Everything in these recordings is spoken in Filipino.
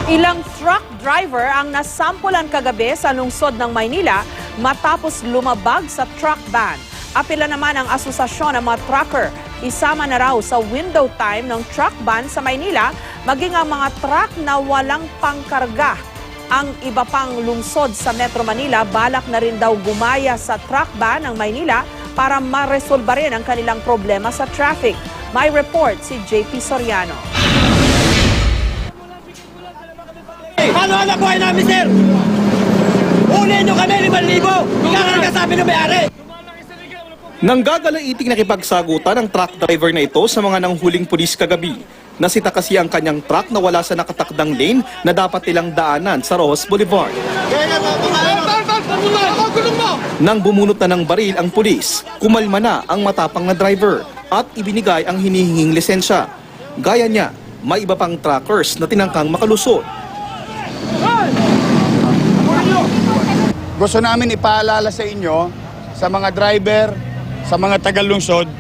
Ilang truck driver ang nasampulan kagabi sa lungsod ng Maynila matapos lumabag sa truck ban. Apela naman ang asosasyon ng mga trucker. Isama na raw sa window time ng truck ban sa Maynila, maging ang mga truck na walang pangkarga. Ang iba pang lungsod sa Metro Manila balak na rin daw gumaya sa truck ban ng Maynila para maresolba rin ang kanilang problema sa traffic. May report si JP Soriano. Paano ang buhay namin, sir? Ulihin nyo kami 5,000! Ikakarga sabi ng may-ari! Nanggagalaiting nakipagsagutan ang truck driver na ito sa mga nanghuling pulis kagabi. Nasita kasi ang kanyang truck na wala sa nakatakdang lane na dapat nilang daanan sa Rojas Boulevard. Nang bumunot na ng baril ang pulis, kumalma na ang matapang na driver at ibinigay ang hinihinging lisensya. Gaya niya, may iba pang truckers na tinangkang makalusot. Gusto namin ipaalala sa inyo, sa mga driver, sa mga taga-lungsod,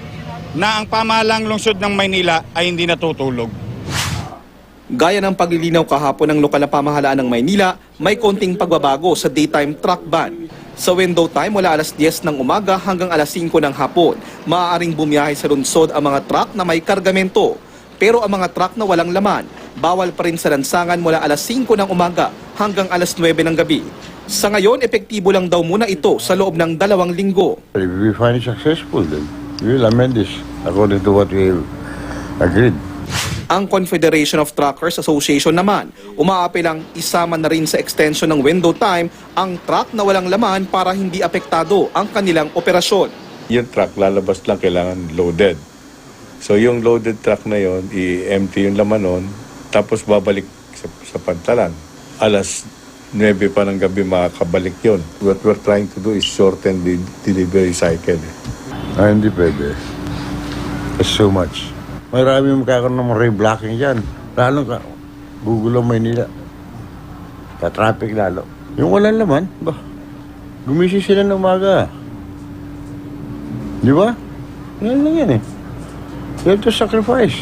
na ang pamahalang lungsod ng Maynila ay hindi natutulog. Gaya ng paglilinaw kahapon ng lokal na pamahalaan ng Maynila, may konting pagbabago sa daytime truck ban. Sa window time mula alas 10 ng umaga hanggang alas 5 ng hapon, maaaring bumiyahe sa lungsod ang mga truck na may kargamento. Pero ang mga truck na walang laman, bawal pa rin sa lansangan mula alas 5 ng umaga hanggang alas 9 ng gabi. Sa ngayon, epektibo lang daw muna ito sa loob ng 2 linggo. If we find it successful, then we will amend this according to what we agreed. Ang Confederation of Truckers Association naman, umaapelang isama na rin sa extension ng window time ang truck na walang laman para hindi apektado ang kanilang operasyon. Yung truck lalabas lang kailangan loaded. So yung loaded truck na yon, i-empty yung laman nun, tapos babalik sa pantalan. Alas 9 pa ng gabi makakabalik yon. What we're trying to do is shorten the delivery cycle. Hindi pwede. It's so much. Marami magkakaroon ng reblocking dyan. Lalo ka, gugulo Maynila. Ka-traffic lalo. Yung walang laman, gumising sila ng umaga. Di ba? Yan lang yan eh. You have to sacrifice.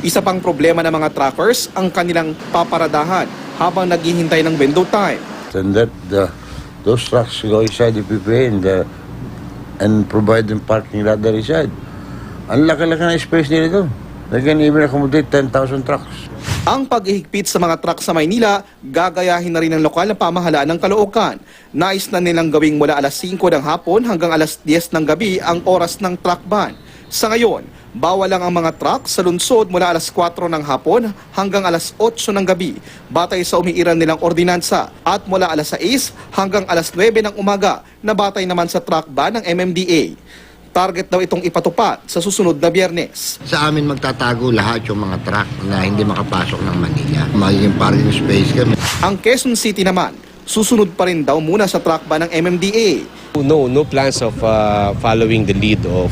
Isa pang problema ng mga truckers ang kanilang paparadahan habang naghihintay ng window time. And that those trucks go inside the PPA and provide them parking lot there inside. Ang laki-laki na space nila doon. They can even accommodate 10,000 trucks. Ang paghihigpit sa mga truck sa Maynila, gagayahin na rin ng lokal na pamahalaan ng Caloocan. Nais na nilang gawing mula alas 5 ng hapon hanggang alas 10 ng gabi ang oras ng truck ban. Sa ngayon, bawal lang ang mga truck sa lungsod mula alas 4 ng hapon hanggang alas 8 ng gabi, batay sa umiiral nilang ordinansa, at mula alas 6 hanggang alas 9 ng umaga na batay naman sa truck ban ng MMDA. Target daw itong ipatupad sa susunod na Biyernes. Sa amin magtatago lahat yung mga truck na hindi makapasok ng Manila. Magiging parking space kami. Ang Quezon City naman, susunod pa rin daw muna sa truck ban ng MMDA. No plans of following the lead of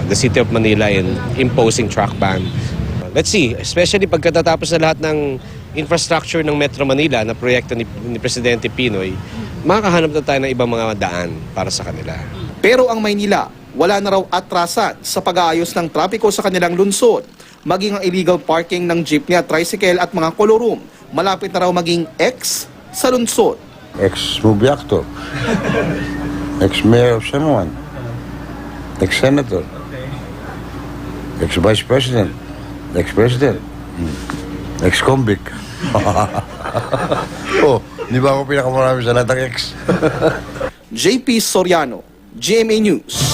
the City of Manila in imposing truck ban. Let's see, especially pagkatatapos na lahat ng infrastructure ng Metro Manila na proyekto ni Presidente Pinoy, makakahanap na tayo ng ibang mga daan para sa kanila. Pero ang Maynila, wala na raw atrasan sa pag-aayos ng trapiko sa kanilang lungsod. Maging ang illegal parking ng jeepney at tricycle at mga kolorum, malapit na raw maging ex sa lungsod. Ex-movie actor. Ex-mayor of San Juan. Ex-senator. Ex-vice president. Ex-president. Ex-convict. Oh, di ba ako pinakamarami sa lahat ng ex? JP Soriano, GMA News.